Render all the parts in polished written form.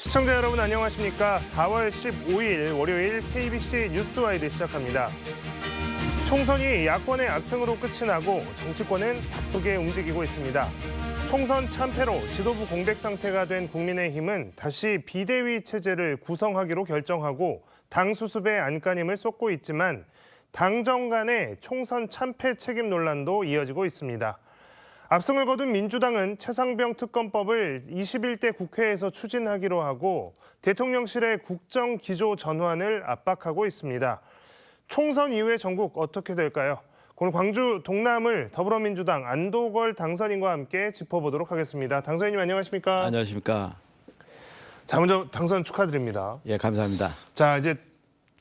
시청자 여러분 안녕하십니까? 4월 15일 월요일 KBC 뉴스와이드 시작합니다. 총선이 야권의 압승으로 끝이 나고 정치권은 바쁘게 움직이고 있습니다. 총선 참패로 지도부 공백 상태가 된 국민의힘은 다시 비대위 체제를 구성하기로 결정하고 당 수습에 안간힘을 쏟고 있지만 당정 간의 총선 참패 책임 논란도 이어지고 있습니다. 압승을 거둔 민주당은 최상병 특검법을 21대 국회에서 추진하기로 하고 대통령실의 국정기조 전환을 압박하고 있습니다. 총선 이후의 전국 어떻게 될까요? 오늘 광주 동남을 더불어민주당 안도걸 당선인과 함께 짚어보도록 하겠습니다. 당선인님 안녕하십니까? 안녕하십니까? 자, 먼저 당선 축하드립니다. 예, 감사합니다. 자, 이제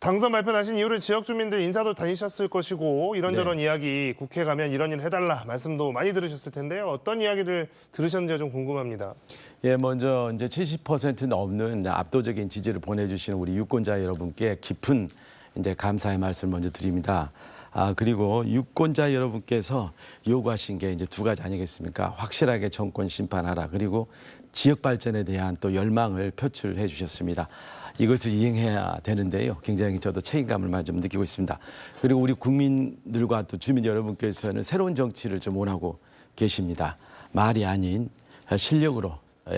당선 발표 나신 이후로 지역 주민들 인사도 다니셨을 것이고 이런저런 이야기 국회 가면 이런 일 해달라 말씀도 많이 들으셨을 텐데요. 어떤 이야기들 들으셨는지가 좀 궁금합니다. 예, 먼저 이제 70% 넘는 압도적인 지지를 보내주시는 우리 유권자 여러분께 깊은 이제 감사의 말씀을 먼저 드립니다. 그리고 유권자 여러분께서 요구하신 게 이제 두 가지 아니겠습니까? 확실하게 정권 심판하라. 그리고 지역 발전에 대한 또 열망을 표출해 주셨습니다. 이것을 이행해야 되는데요. 굉장히 저도 책임감을 좀 느끼고 있습니다. 그리고 우리 국민들과 또 주민 여러분께서는 새로운 정치를 좀 원하고 계십니다. 말이 아닌 실력으로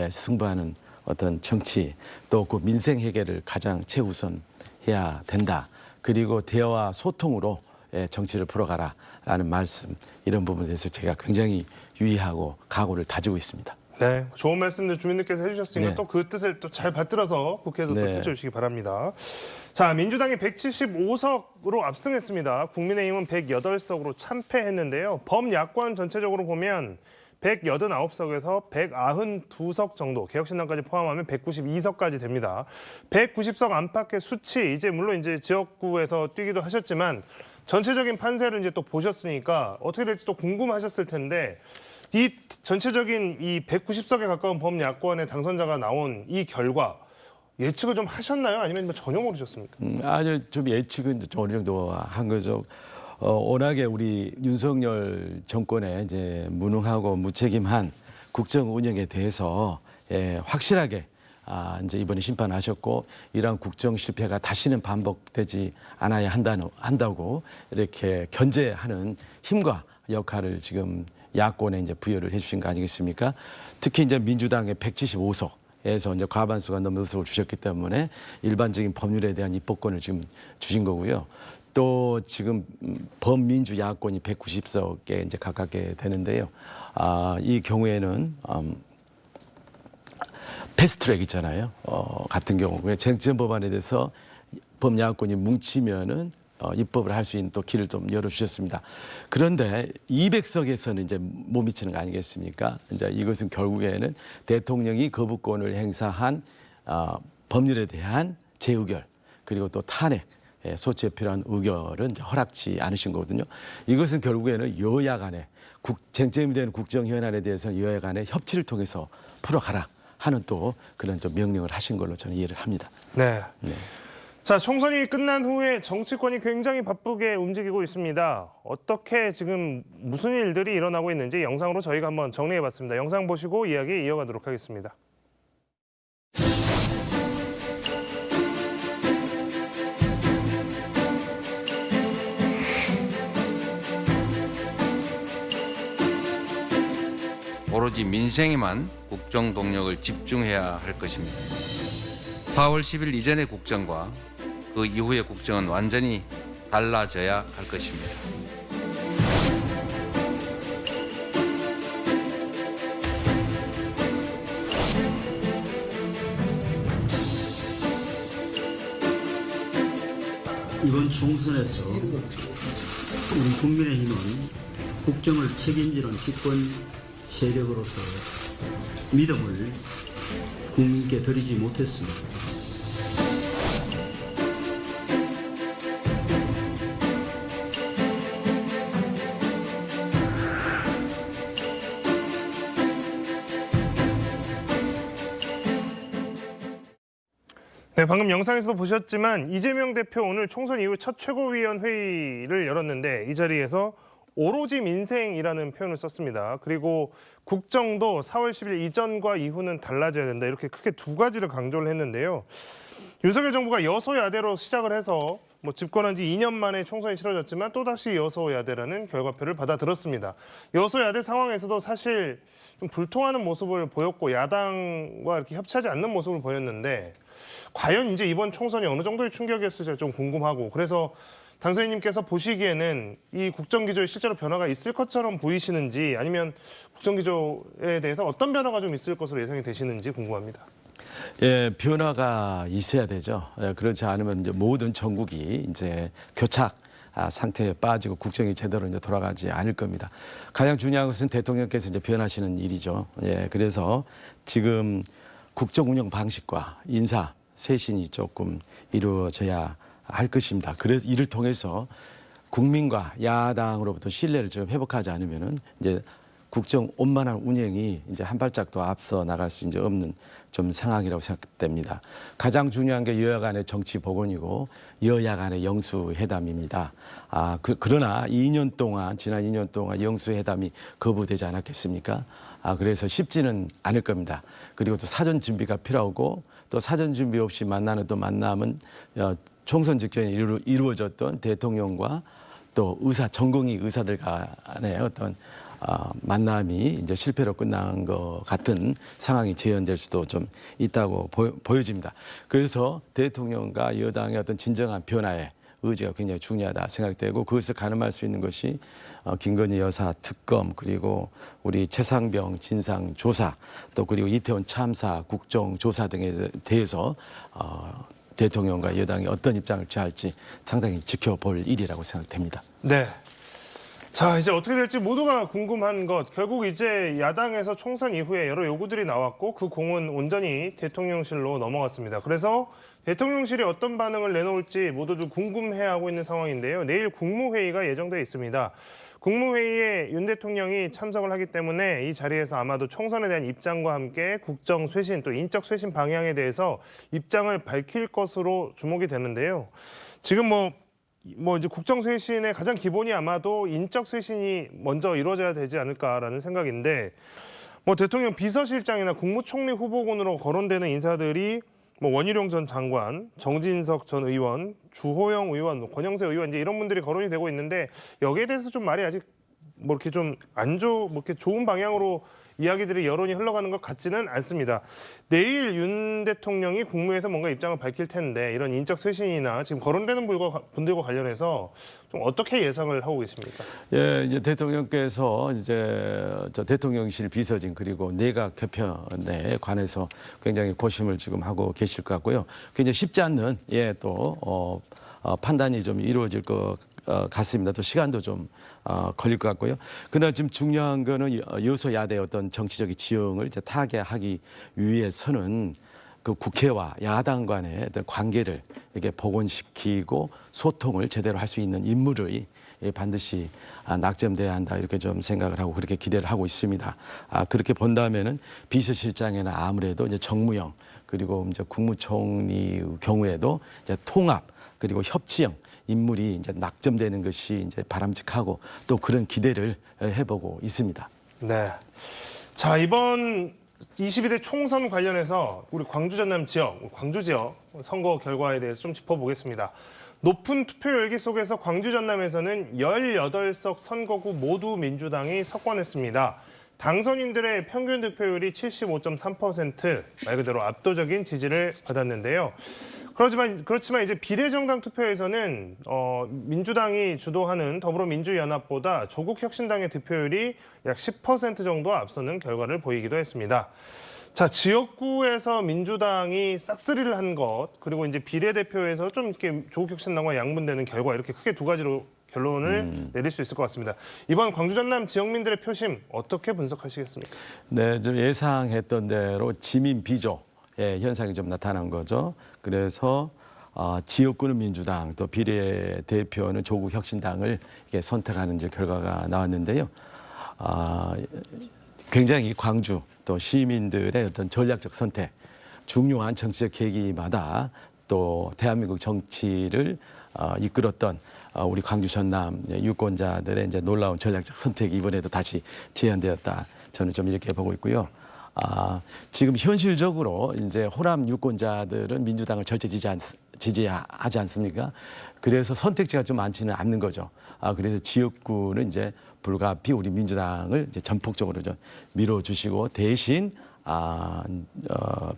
승부하는 어떤 정치, 또 그 민생 해결을 가장 최우선해야 된다. 그리고 대화와 소통으로 정치를 풀어가라라는 말씀, 이런 부분에 대해서 제가 굉장히 유의하고 각오를 다지고 있습니다. 네, 좋은 말씀들 주민들께서 해주셨으니까 네. 또 그 뜻을 또 잘 받들어서 국회에서 또 네. 펼쳐주시기 바랍니다. 자, 민주당이 175석으로 압승했습니다. 국민의힘은 108석으로 참패했는데요. 범야권 전체적으로 보면 189석에서 192석 정도, 개혁신당까지 포함하면 192석까지 됩니다. 190석 안팎의 수치, 이제 물론 이제 지역구에서 뛰기도 하셨지만 전체적인 판세를 이제 또 보셨으니까 어떻게 될지 또 궁금하셨을 텐데 이 전체적인 이 190석에 가까운 범야권의 당선자가 나온 이 결과 예측을 좀 하셨나요? 아니면 뭐 전혀 모르셨습니까? 아주 좀 예측은 좀 어느 정도 한 거죠. 워낙에 우리 윤석열 정권의 이제 무능하고 무책임한 국정 운영에 대해서 확실하게 이제 이번에 심판하셨고 이러한 국정 실패가 다시는 반복되지 않아야 한다고 이렇게 견제하는 힘과 역할을 지금 야권에 이제 부여를 해주신 거 아니겠습니까? 특히 이제 민주당의 175석에서 이제 과반수가 넘는 의석을 주셨기 때문에 일반적인 법률에 대한 입법권을 지금 주신 거고요. 또 지금 범민주 야권이 190석에 이제 가깝게 되는데요. 이 경우에는 패스트트랙 있잖아요. 같은 경우에 쟁점 법안에 대해서 범야권이 뭉치면은 입법을 할 수 있는 또 길을 좀 열어주셨습니다. 그런데 200석에서는 이제 못 미치는 거 아니겠습니까? 이제 이것은 결국에는 대통령이 거부권을 행사한 법률에 대한 재의결 그리고 또 탄핵 소치에 필요한 의결은 이제 허락치 않으신 거거든요. 이것은 결국에는 여야 간에 쟁점이 되는 국정 현안에 대해서는 여야 간에 협치를 통해서 풀어가라 하는 또 그런 좀 명령을 하신 걸로 저는 이해를 합니다. 네. 네. 자, 총선이 끝난 후에 정치권이 굉장히 바쁘게 움직이고 있습니다. 어떻게 지금 무슨 일들이 일어나고 있는지 영상으로 저희가 한번 정리해봤습니다. 영상 보시고 이야기 이어가도록 하겠습니다. 오로지 민생에만 국정 동력을 집중해야 할 것입니다. 4월 10일 이전의 국정과 그 이후의 국정은 완전히 달라져야 할 것입니다. 이번 총선에서 우리 국민의힘은 국정을 책임지는 집권 세력으로서 믿음을 국민께 드리지 못했습니다. 네, 방금 영상에서도 보셨지만 이재명 대표 오늘 총선 이후 첫 최고위원 회의를 열었는데 이 자리에서 오로지 민생이라는 표현을 썼습니다. 그리고 국정도 4월 10일 이전과 이후는 달라져야 된다. 이렇게 크게 두 가지를 강조를 했는데요. 윤석열 정부가 여소야대로 시작을 해서 집권한 지 2년 만에 총선이 치러졌지만 또다시 여소야대라는 결과표를 받아들었습니다. 여소야대 상황에서도 사실 좀 불통하는 모습을 보였고 야당과 이렇게 협치하지 않는 모습을 보였는데 과연 이제 이번 총선이 어느 정도의 충격이었을지 좀 궁금하고 그래서 당선인님께서 보시기에는 이 국정기조에 실제로 변화가 있을 것처럼 보이시는지 아니면 국정기조에 대해서 어떤 변화가 좀 있을 것으로 예상이 되시는지 궁금합니다. 예, 변화가 있어야 되죠. 예, 그렇지 않으면 이제 모든 전국이 이제 교착 상태에 빠지고 국정이 제대로 이제 돌아가지 않을 겁니다. 가장 중요한 것은 대통령께서 이제 변하시는 일이죠. 예, 그래서 지금 국정 운영 방식과 인사 쇄신이 조금 이루어져야 할 것입니다. 그래서 이를 통해서 국민과 야당으로부터 신뢰를 좀 회복하지 않으면은 이제 국정 원만한 운영이 이제 한 발짝도 앞서 나갈 수 이제 없는 좀 상황이라고 생각됩니다. 가장 중요한 게 여야 간의 정치 복원이고 여야 간의 영수회담입니다. 그러나 2년 동안 지난 2년 동안 영수회담이 거부되지 않았겠습니까? 그래서 쉽지는 않을 겁니다. 그리고 또 사전 준비가 필요하고 또 사전 준비 없이 만나는 또 만남은 총선 직전에 이루어졌던 대통령과 또 전공의 의사들 간의 어떤 만남이 이제 실패로 끝난 것 같은 상황이 재현될 수도 좀 있다고 보여집니다. 그래서 대통령과 여당의 어떤 진정한 변화의 의지가 굉장히 중요하다 생각되고 그것을 가늠할 수 있는 것이 김건희 여사 특검 그리고 우리 최상병 진상조사 또 그리고 이태원 참사 국정조사 등에 대해서 대통령과 여당이 어떤 입장을 취할지 상당히 지켜볼 일이라고 생각됩니다. 네. 자, 이제 어떻게 될지 모두가 궁금한 것. 결국 이제 야당에서 총선 이후에 여러 요구들이 나왔고 그 공은 온전히 대통령실로 넘어갔습니다. 그래서 대통령실이 어떤 반응을 내놓을지 모두들 궁금해하고 있는 상황인데요. 내일 국무회의가 예정돼 있습니다. 국무회의에 윤 대통령이 참석을 하기 때문에 이 자리에서 아마도 총선에 대한 입장과 함께 국정 쇄신 또 인적 쇄신 방향에 대해서 입장을 밝힐 것으로 주목이 되는데요. 지금 이제 국정 쇄신의 가장 기본이 아마도 인적 쇄신이 먼저 이루어져야 되지 않을까라는 생각인데 대통령 비서실장이나 국무총리 후보군으로 거론되는 인사들이 원희룡 전 장관, 정진석 전 의원, 주호영 의원, 권영세 의원 이제 이런 분들이 거론이 되고 있는데 여기에 대해서 좀 말이 아직 이렇게 좀 이렇게 좋은 방향으로 이야기들이 여론이 흘러가는 것 같지는 않습니다. 내일 윤 대통령이 국무회에서 뭔가 입장을 밝힐 텐데 이런 인적 쇄신이나 지금 거론되는 분들과 관련해서 좀 어떻게 예상을 하고 계십니까? 예, 이제 대통령께서 저 대통령실 비서진 그리고 내각 개편에 관해서 굉장히 고심을 지금 하고 계실 것 같고요. 굉장히 쉽지 않는 또 판단이 좀 이루어질 것 같습니다. 또 시간도 좀 걸릴 것 같고요. 그러나 지금 중요한 거는 여소야대의 어떤 정치적인 지형을 이제 타개하기 위해서는 그 국회와 야당 간의 어떤 관계를 이렇게 복원시키고 소통을 제대로 할 수 있는 인물이 반드시 낙점돼야 한다 이렇게 좀 생각을 하고 그렇게 기대를 하고 있습니다. 그렇게 본다면은 비서실장에는 아무래도 이제 정무영 그리고 이제 국무총리 경우에도 이제 통합 그리고 협치형 인물이 이제 낙점되는 것이 이제 바람직하고 또 그런 기대를 해보고 있습니다. 네. 자, 이번 22대 총선 관련해서 우리 광주 전남 지역, 광주 지역 선거 결과에 대해서 좀 짚어보겠습니다. 높은 투표율기 속에서 광주 전남에서는 18석 선거구 모두 민주당이 석권했습니다. 당선인들의 평균 득표율이 75.3%, 말 그대로 압도적인 지지를 받았는데요. 그렇지만 이제 비례정당 투표에서는 민주당이 주도하는 더불어민주연합보다 조국혁신당의 득표율이 약 10% 정도 앞서는 결과를 보이기도 했습니다. 자, 지역구에서 민주당이 싹쓸이를 한 것, 그리고 이제 비례대표에서 좀 이렇게 조국혁신당과 양분되는 결과 이렇게 크게 두 가지로 결론을 내릴 수 있을 것 같습니다. 이번 광주 전남 지역민들의 표심 어떻게 분석하시겠습니까? 네, 좀 예상했던 대로 지민 비조 현상이 좀 나타난 거죠. 그래서 지역구는 민주당, 또 비례대표는 조국혁신당을 이렇게 선택하는 이제 결과가 나왔는데요. 굉장히 광주 또 시민들의 어떤 전략적 선택, 중요한 정치적 계기마다 또 대한민국 정치를 이끌었던 우리 광주 전남 유권자들의 이제 놀라운 전략적 선택이 이번에도 다시 재현되었다. 저는 좀 이렇게 보고 있고요. 지금 현실적으로 이제 호남 유권자들은 민주당을 절대 지지하지 않습니까? 그래서 선택지가 좀 많지는 않는 거죠. 그래서 지역구는 이제 불가피 우리 민주당을 이제 전폭적으로 좀 밀어주시고 대신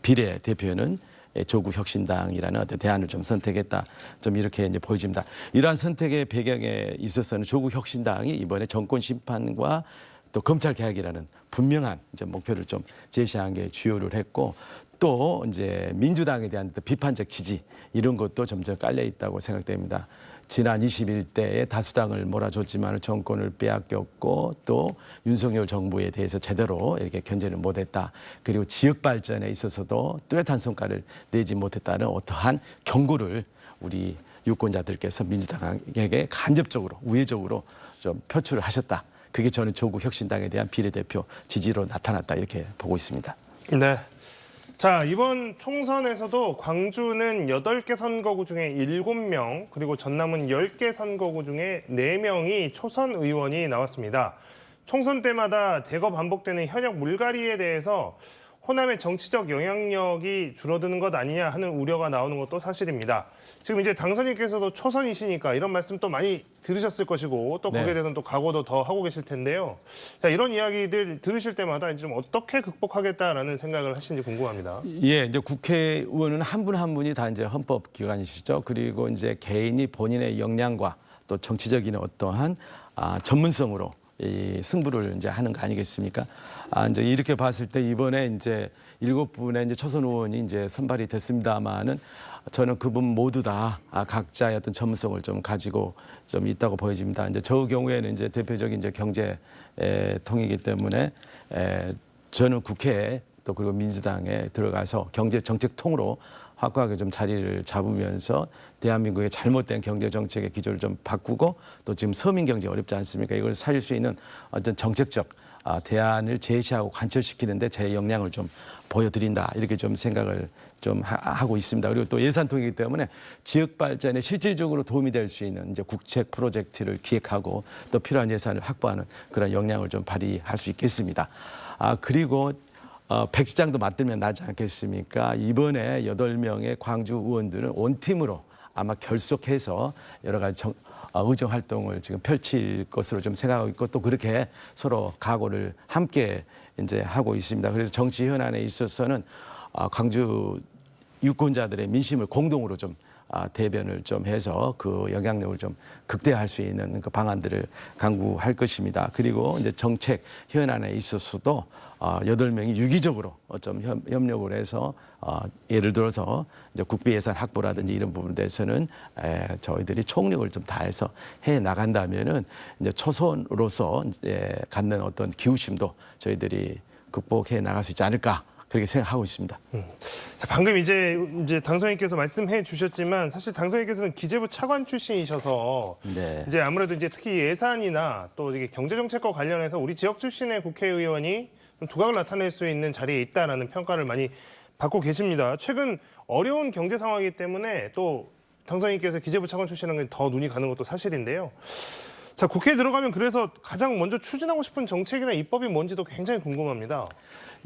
비례 대표는 조국 혁신당이라는 어떤 대안을 좀 선택했다. 좀 이렇게 이제 보여집니다. 이러한 선택의 배경에 있어서는 조국 혁신당이 이번에 정권 심판과 또 검찰 개혁이라는 분명한 이제 목표를 좀 제시한 게 주요를 했고 또 이제 민주당에 대한 비판적 지지 이런 것도 점점 깔려 있다고 생각됩니다. 지난 21대에 다수당을 몰아줬지만 정권을 빼앗겼고 또 윤석열 정부에 대해서 제대로 이렇게 견제를 못했다. 그리고 지역 발전에 있어서도 뚜렷한 성과를 내지 못했다는 어떠한 경고를 우리 유권자들께서 민주당에게 간접적으로 우회적으로 좀 표출을 하셨다. 그게 저는 조국 혁신당에 대한 비례대표 지지로 나타났다 이렇게 보고 있습니다. 네. 자, 이번 총선에서도 광주는 8개 선거구 중에 7명, 그리고 전남은 10개 선거구 중에 4명이 초선 의원이 나왔습니다. 총선 때마다 대거 반복되는 현역 물갈이에 대해서 호남의 정치적 영향력이 줄어드는 것 아니냐 하는 우려가 나오는 것도 사실입니다. 지금 이제 당선인께서도 초선이시니까 이런 말씀 또 많이 들으셨을 것이고 또 거기에 대해서는 또 각오도 더 하고 계실 텐데요. 자, 이런 이야기들 들으실 때마다 이제 좀 어떻게 극복하겠다라는 생각을 하시는지 궁금합니다. 예, 이제 국회의원은 한 분 한 분이 다 이제 헌법기관이시죠. 그리고 이제 개인이 본인의 역량과 또 정치적인 어떠한 전문성으로 이 승부를 이제 하는 거 아니겠습니까? 이제 이렇게 봤을 때 이번에 이제 7분의 이제 초선 의원이 이제 선발이 됐습니다만은 저는 그분 모두 다 각자의 어떤 전문성을 좀 가지고 좀 있다고 보여집니다. 이제 저 경우에는 이제 대표적인 이제 경제 통이기 때문에 저는 국회에 또 그리고 민주당에 들어가서 경제 정책 통으로 확고하게 좀 자리를 잡으면서 대한민국의 잘못된 경제 정책의 기조를 좀 바꾸고 또 지금 서민 경제 어렵지 않습니까? 이걸 살릴 수 있는 어떤 정책적 대안을 제시하고 관철시키는데 제 역량을 좀 보여드린다 이렇게 좀 생각을 좀 하고 있습니다. 그리고 또 예산 통이기 때문에 지역 발전에 실질적으로 도움이 될 수 있는 이제 국책 프로젝트를 기획하고 또 필요한 예산을 확보하는 그런 역량을 좀 발휘할 수 있겠습니다. 그리고 백지장도 맞들면 나지 않겠습니까? 이번에 8명의 광주 의원들은 원팀으로 아마 결속해서 여러 가지 의정 활동을 지금 펼칠 것으로 좀 생각하고 있고 또 그렇게 서로 각오를 함께 이제 하고 있습니다. 그래서 정치 현안에 있어서는 광주 유권자들의 민심을 공동으로 좀 대변을 좀 해서 그 영향력을 좀 극대화할 수 있는 그 방안들을 강구할 것입니다. 그리고 이제 정책 현안에 있어서도 8명이 유기적으로 좀 협력을 해서 예를 들어서 이제 국비 예산 확보라든지 이런 부분에 대해서는 저희들이 총력을 좀 다해서 해 나간다면은 이제 초선으로서 이제 갖는 어떤 기우심도 저희들이 극복해 나갈 수 있지 않을까. 그렇게 생각하고 있습니다. 자, 방금 이제 당선인께서 말씀해 주셨지만 사실 당선인께서는 기재부 차관 출신이셔서 네. 이제 아무래도 이제 특히 예산이나 또 이게 경제 정책과 관련해서 우리 지역 출신의 국회의원이 좀 두각을 나타낼 수 있는 자리에 있다라는 평가를 많이 받고 계십니다. 최근 어려운 경제 상황이기 때문에 또 당선인께서 기재부 차관 출신은 더 눈이 가는 것도 사실인데요. 자, 국회에 들어가면 그래서 가장 먼저 추진하고 싶은 정책이나 입법이 뭔지도 굉장히 궁금합니다.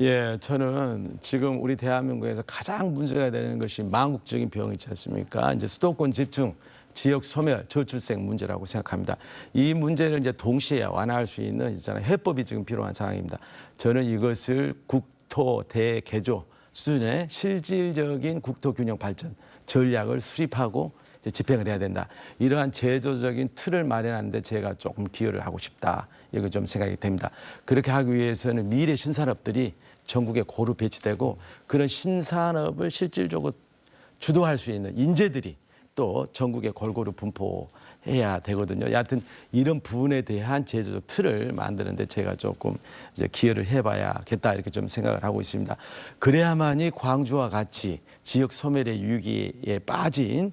예, 저는 지금 우리 대한민국에서 가장 문제가 되는 것이 망국적인 병이 있지 않습니까? 이제 수도권 집중, 지역 소멸, 저출생 문제라고 생각합니다. 이 문제를 이제 동시에 완화할 수 있는 있잖아요. 해법이 지금 필요한 상황입니다. 저는 이것을 국토 대개조 수준의 실질적인 국토 균형 발전 전략을 수립하고 집행을 해야 된다. 이러한 제도적인 틀을 마련하는데 제가 조금 기여를 하고 싶다. 이거 좀 생각이 됩니다. 그렇게 하기 위해서는 미래 신산업들이 전국에 고루 배치되고 그런 신산업을 실질적으로 주도할 수 있는 인재들이 또 전국에 골고루 분포해야 되거든요. 여하튼 이런 부분에 대한 제도적 틀을 만드는데 제가 조금 이제 기여를 해봐야겠다 이렇게 좀 생각을 하고 있습니다. 그래야만이 광주와 같이 지역 소멸의 위기에 빠진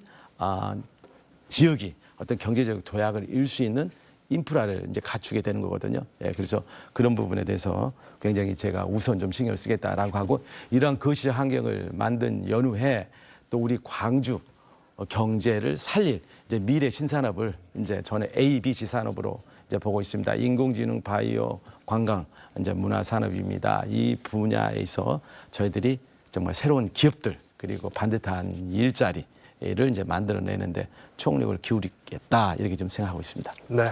지역이 어떤 경제적 도약을 이룰 수 있는 인프라를 이제 갖추게 되는 거거든요. 예, 그래서 그런 부분에 대해서 굉장히 제가 우선 좀 신경을 쓰겠다라고 하고 이러한 거시 환경을 만든 연후에 또 우리 광주 경제를 살릴 이제 미래 신산업을 이제 저는 A, B, C 산업으로 이제 보고 있습니다. 인공지능, 바이오, 관광, 이제 문화 산업입니다. 이 분야에서 저희들이 정말 새로운 기업들 그리고 반듯한 일자리를 이제 만들어내는데 총력을 기울이겠다 이렇게 좀 생각하고 있습니다. 네.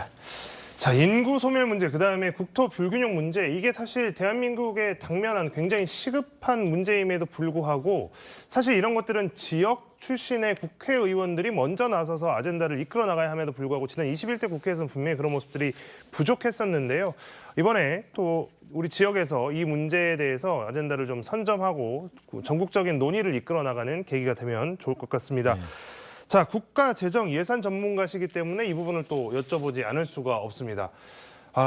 자, 인구 소멸 문제, 그다음에 국토 불균형 문제, 이게 사실 대한민국에 당면한 굉장히 시급한 문제임에도 불구하고 사실 이런 것들은 지역 출신의 국회의원들이 먼저 나서서 아젠다를 이끌어 나가야 함에도 불구하고 지난 21대 국회에서는 분명히 그런 모습들이 부족했었는데요. 이번에 또 우리 지역에서 이 문제에 대해서 아젠다를 좀 선점하고 전국적인 논의를 이끌어 나가는 계기가 되면 좋을 것 같습니다. 자, 국가 재정 예산 전문가시기 때문에 이 부분을 또 여쭤보지 않을 수가 없습니다.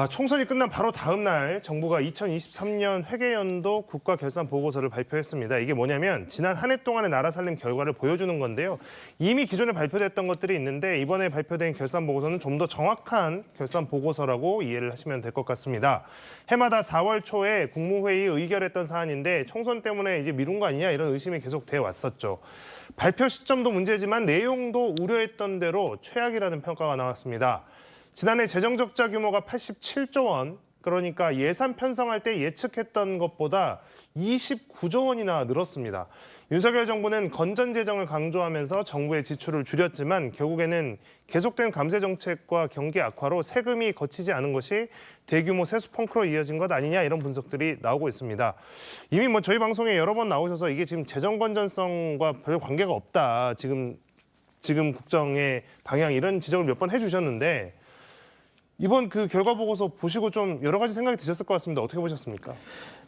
총선이 끝난 바로 다음 날 정부가 2023년 회계연도 국가 결산 보고서를 발표했습니다. 이게 뭐냐면 지난 한 해 동안의 나라 살림 결과를 보여주는 건데요. 이미 기존에 발표됐던 것들이 있는데 이번에 발표된 결산 보고서는 좀 더 정확한 결산 보고서라고 이해를 하시면 될 것 같습니다. 해마다 4월 초에 국무회의 의결했던 사안인데 총선 때문에 이제 미룬 거 아니냐 이런 의심이 계속 돼 왔었죠. 발표 시점도 문제지만 내용도 우려했던 대로 최악이라는 평가가 나왔습니다. 지난해 재정 적자 규모가 87조 원, 그러니까 예산 편성할 때 예측했던 것보다 29조 원이나 늘었습니다. 윤석열 정부는 건전 재정을 강조하면서 정부의 지출을 줄였지만 결국에는 계속된 감세 정책과 경기 악화로 세금이 거치지 않은 것이 대규모 세수 펑크로 이어진 것 아니냐 이런 분석들이 나오고 있습니다. 이미 뭐 저희 방송에 여러 번 나오셔서 이게 지금 재정 건전성과 별 관계가 없다. 지금 국정의 방향 이런 지적을 몇 번 해주셨는데 이번 그 결과 보고서 보시고 좀 여러 가지 생각이 드셨을 것 같습니다. 어떻게 보셨습니까?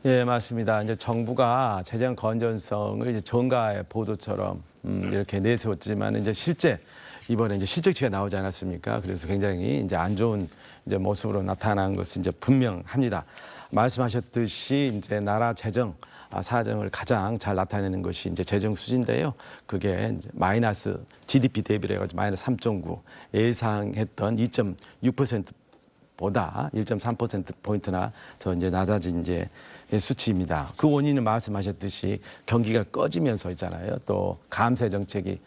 예, 맞습니다. 이제 정부가 재정 건전성을 이제 정가의 보도처럼 이렇게 내세웠지만 이제 실제 이번에 이제 실적치가 나오지 않았습니까? 그래서 굉장히 이제 안 좋은 이제 모습으로 나타난 것은 이제 분명합니다. 말씀하셨듯이 이제 나라 재정 사정을 가장 잘 나타내는 것이 이제 재정 수지인데요. 그게 이제 마이너스 GDP 대비로 해가지고 마이너스 3.9 예상했던 2.6%보다 1.3%포인트나 더 이제 낮아진 이제 수치입니다. 그 원인은 말씀하셨듯이 경기가 꺼지면서 있잖아요. 또 감세 정책이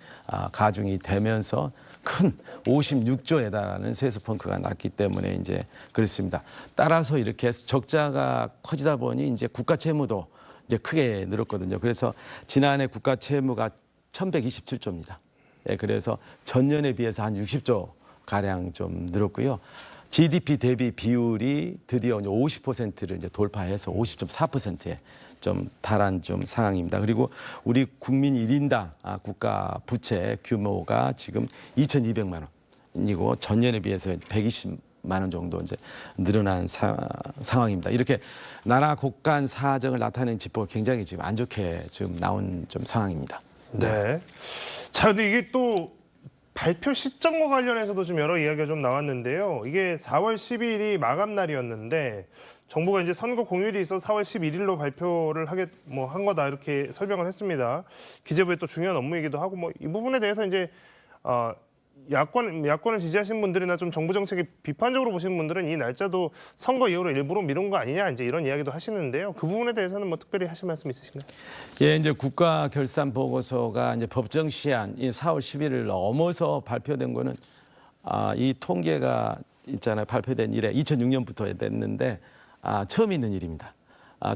가중이 되면서 큰 56조에 달하는 세수 펑크가 났기 때문에 이제 그렇습니다. 따라서 이렇게 적자가 커지다 보니 이제 국가 채무도 이제 크게 늘었거든요. 그래서 지난해 국가 채무가 1,127조입니다. 예, 그래서 전년에 비해서 한 60조 가량 좀 늘었고요. GDP 대비 비율이 드디어 50%를 이제 돌파해서 50.4%에 좀 달한 좀 상황입니다. 그리고 우리 국민 1인당 국가 부채 규모가 지금 2,200만 원이고 전년에 비해서 120만 원 정도 이제 늘어난 상황입니다. 이렇게 나라 곳간 사정을 나타내는 지표가 굉장히 지금 안 좋게 지금 나온 좀 상황입니다. 네. 자, 근데 이게 또 발표 시점과 관련해서도 좀 여러 이야기가 좀 나왔는데요. 이게 4월 12일이 마감 날이었는데 정부가 이제 선거 공휴일이 있어서 4월 11일로 발표를 한 거다 이렇게 설명을 했습니다. 기재부의 또 중요한 업무이기도 하고 뭐 이 부분에 대해서 이제 야권을 지지하시는 분들이나 좀 정부 정책에 비판적으로 보시는 분들은 이 날짜도 선거 이후로 일부러 미룬 거 아니냐 이제 이런 이야기도 하시는데요. 그 부분에 대해서는 뭐 특별히 하실 말씀 있으신가요? 예, 이제 국가 결산 보고서가 이제 법정 시한 이 4월 11일을 넘어서 발표된 거는 이 통계가 있잖아요. 발표된 이래 2006년부터 됐는데 처음 있는 일입니다.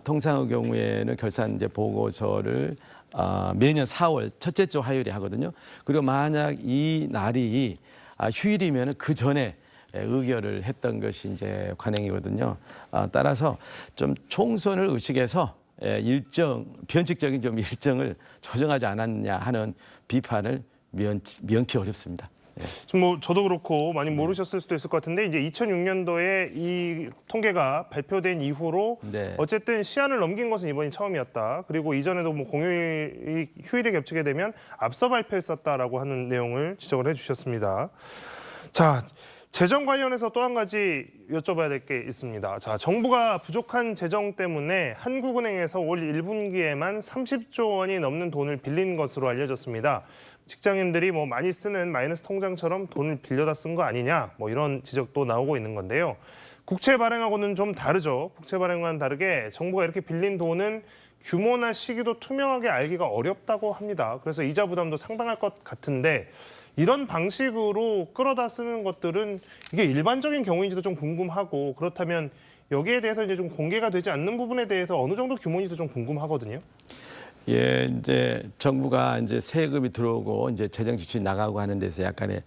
통상의 경우에는 결산 이제 보고서를 매년 4월 첫째 주 화요일에 하거든요. 그리고 만약 이 날이 휴일이면 그 전에 의결을 했던 것이 이제 관행이거든요. 따라서 좀 총선을 의식해서 변칙적인 좀 일정을 조정하지 않았냐 하는 비판을 면키 어렵습니다. 지금 뭐 저도 그렇고 많이 모르셨을 수도 있을 것 같은데 이제 2006년도에 이 통계가 발표된 이후로 네. 어쨌든 시한을 넘긴 것은 이번이 처음이었다. 그리고 이전에도 뭐 공휴일이 휴일에 겹치게 되면 앞서 발표했었다라고 하는 내용을 지적을 해주셨습니다. 자, 재정 관련해서 또 한 가지 여쭤봐야 될 게 있습니다. 자, 정부가 부족한 재정 때문에 한국은행에서 올 1분기에만 30조 원이 넘는 돈을 빌린 것으로 알려졌습니다. 직장인들이 뭐 많이 쓰는 마이너스 통장처럼 돈을 빌려다 쓴 거 아니냐, 뭐 이런 지적도 나오고 있는 건데요. 국채 발행하고는 좀 다르죠. 국채 발행과는 다르게 정부가 이렇게 빌린 돈은 규모나 시기도 투명하게 알기가 어렵다고 합니다. 그래서 이자 부담도 상당할 것 같은데 이런 방식으로 끌어다 쓰는 것들은 이게 일반적인 경우인지도 좀 궁금하고 그렇다면 여기에 대해서 이제 좀 공개가 되지 않는 부분에 대해서 어느 정도 규모인지도 좀 궁금하거든요. 예, 이제 정부가 이제 세금이 들어오고 이제 재정 지출이 나가고 하는 데서 약간의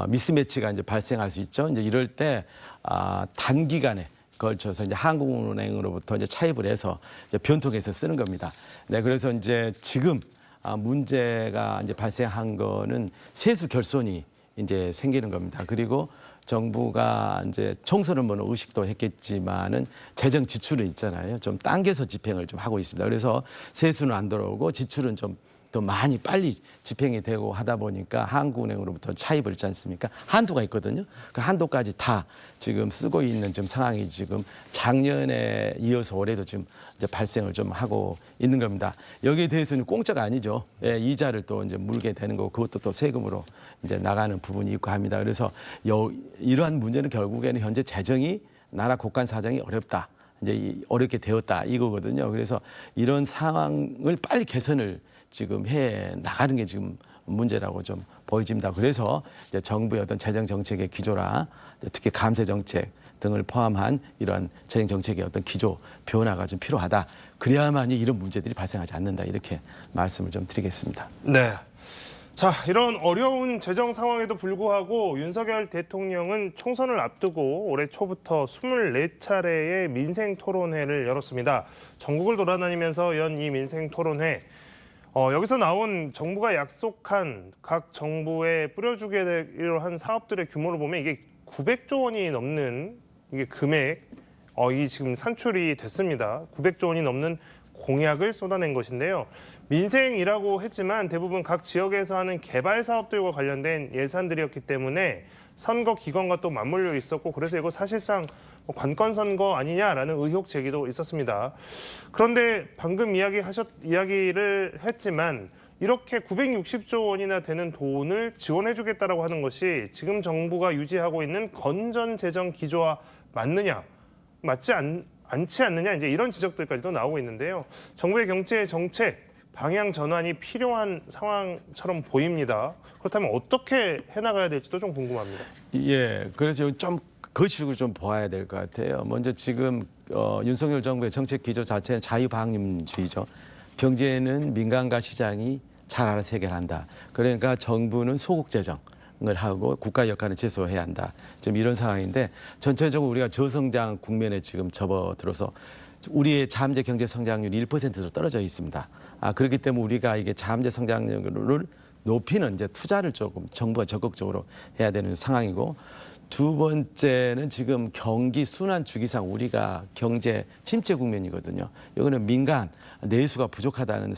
미스매치가 이제 발생할 수 있죠. 이제 이럴 때 단기간에 걸쳐서 이제 한국은행으로부터 이제 차입을 해서 이제 변통해서 쓰는 겁니다. 네, 그래서 이제 지금 문제가 이제 발생한 거는 세수 결손이 이제 생기는 겁니다. 그리고 정부가 이제 총선을 뭐 의식도 했겠지만은 재정 지출은 있잖아요. 좀 당겨서 집행을 좀 하고 있습니다. 그래서 세수는 안 들어오고 지출은 좀 더 많이 빨리 집행이 되고 하다 보니까 한국은행으로부터 차입을 했지 않습니까? 한도가 있거든요. 그 한도까지 다 지금 쓰고 있는 좀 상황이 지금 작년에 이어서 올해도 지금 이제 발생을 좀 하고 있는 겁니다. 여기에 대해서는 공짜가 아니죠. 예, 이자를 또 이제 물게 되는 거고 그것도 또 세금으로 이제 나가는 부분이 있고 합니다. 그래서 이러한 문제는 결국에는 현재 재정이 나라 국간 사정이 어렵다. 이제 어렵게 되었다 이거거든요. 그래서 이런 상황을 빨리 개선을 지금 해 나가는 게 지금 문제라고 좀 보여집니다. 그래서 이제 정부의 어떤 재정 정책의 기조라 특히 감세 정책 등을 포함한 이러한 재정 정책의 어떤 기조 변화가 좀 필요하다. 그래야만이 이런 문제들이 발생하지 않는다. 이렇게 말씀을 좀 드리겠습니다. 네. 자, 이런 어려운 재정 상황에도 불구하고 윤석열 대통령은 총선을 앞두고 올해 초부터 24차례의 민생 토론회를 열었습니다. 전국을 돌아다니면서 연 이 민생 토론회 여기서 나온 정부가 약속한 각 정부에 뿌려주기로 한 사업들의 규모를 보면 이게 900조 원이 넘는 이게 금액, 이 지금 산출이 됐습니다. 900조 원이 넘는 공약을 쏟아낸 것인데요. 민생이라고 했지만 대부분 각 지역에서 하는 개발 사업들과 관련된 예산들이었기 때문에 선거 기간과 또 맞물려 있었고 그래서 이거 사실상 관건 선거 아니냐라는 의혹 제기도 있었습니다. 그런데 방금 이야기를 했지만 이렇게 960조 원이나 되는 돈을 지원해주겠다라고 하는 것이 지금 정부가 유지하고 있는 건전 재정 기조와 맞느냐, 맞지 않지 않느냐 이제 이런 지적들까지도 나오고 있는데요. 정부의 경제 정책 방향 전환이 필요한 상황처럼 보입니다. 그렇다면 어떻게 해나가야 될지도 좀 궁금합니다. 예, 그래서 좀 거시적으로 좀 보아야 될 것 같아요. 먼저 지금 윤석열 정부의 정책 기조 자체는 자유방임주의죠. 경제는 민간과 시장이 잘 알아서 해결한다. 그러니까 정부는 소국 재정을 하고 국가 역할을 최소화해야 한다. 좀 이런 상황인데 전체적으로 우리가 저성장 국면에 지금 접어들어서 우리의 잠재 경제 성장률이 1%로 떨어져 있습니다. 그렇기 때문에 우리가 이게 잠재 성장률을 높이는 이제 투자를 조금 정부가 적극적으로 해야 되는 상황이고 두 번째는 지금 경기 순환 주기상 우리가 경제 침체 국면이거든요. 이거는 민간 내수가 부족하다는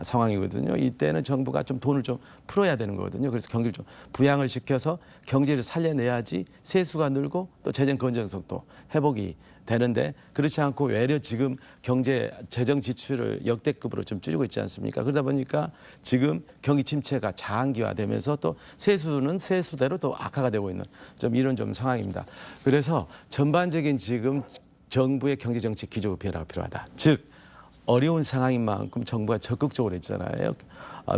상황이거든요. 이때는 정부가 좀 돈을 좀 풀어야 되는 거거든요. 그래서 경기를 좀 부양을 시켜서 경제를 살려내야지 세수가 늘고 또 재정 건전성도 회복이 되는데 그렇지 않고 외려 지금 경제 재정 지출을 역대급으로 좀 줄이고 있지 않습니까? 그러다 보니까 지금 경기 침체가 장기화되면서 또 세수는 세수대로 또 악화가 되고 있는 좀 이런 좀 상황입니다. 그래서 전반적인 지금 정부의 경제 정책 기조 변화가 필요하다. 즉 어려운 상황인 만큼 정부가 적극적으로 했잖아요.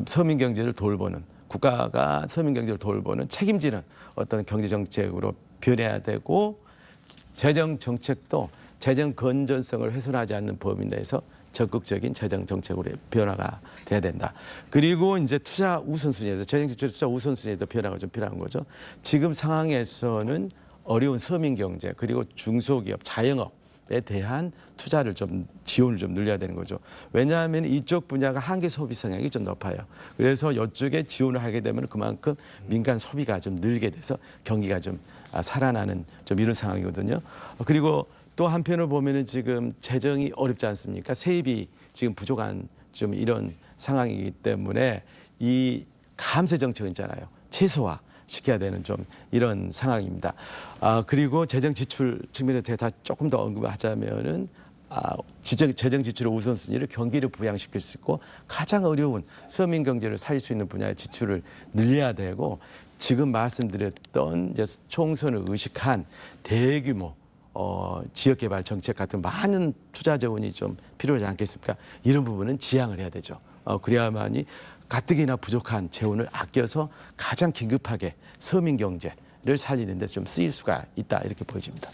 서민 경제를 돌보는 국가가 서민 경제를 돌보는 책임지는 어떤 경제 정책으로 변해야 되고 재정 정책도 재정 건전성을 훼손하지 않는 범위 내에서 적극적인 재정 정책으로 변화가 돼야 된다. 그리고 이제 투자 우선순위에서 재정 지출 투자 우선순위에서 변화가 좀 필요한 거죠. 지금 상황에서는 어려운 서민 경제 그리고 중소기업, 자영업에 대한 투자를 좀 지원을 좀 늘려야 되는 거죠. 왜냐하면 이쪽 분야가 한계 소비 성향이 좀 높아요. 그래서 이쪽에 지원을 하게 되면 그만큼 민간 소비가 좀 늘게 돼서 경기가 좀 살아나는 좀 이런 상황이거든요. 그리고 또 한편으로 보면은 지금 재정이 어렵지 않습니까? 세입이 지금 부족한 좀 이런 상황이기 때문에 이 감세 정책은 있잖아요. 최소화 시켜야 되는 좀 이런 상황입니다. 그리고 재정 지출 측면에 대해서 조금 더 언급하자면은 재정 지출의 우선순위를 경기를 부양시킬 수 있고 가장 어려운 서민 경제를 살릴 수 있는 분야의 지출을 늘려야 되고 지금 말씀드렸던 이제 총선을 의식한 대규모 지역개발 정책 같은 많은 투자 자원이 좀 필요하지 않겠습니까? 이런 부분은 지양을 해야 되죠. 그래야만이 가뜩이나 부족한 재원을 아껴서 가장 긴급하게 서민 경제를 살리는 데 좀 쓰일 수가 있다 이렇게 보여집니다.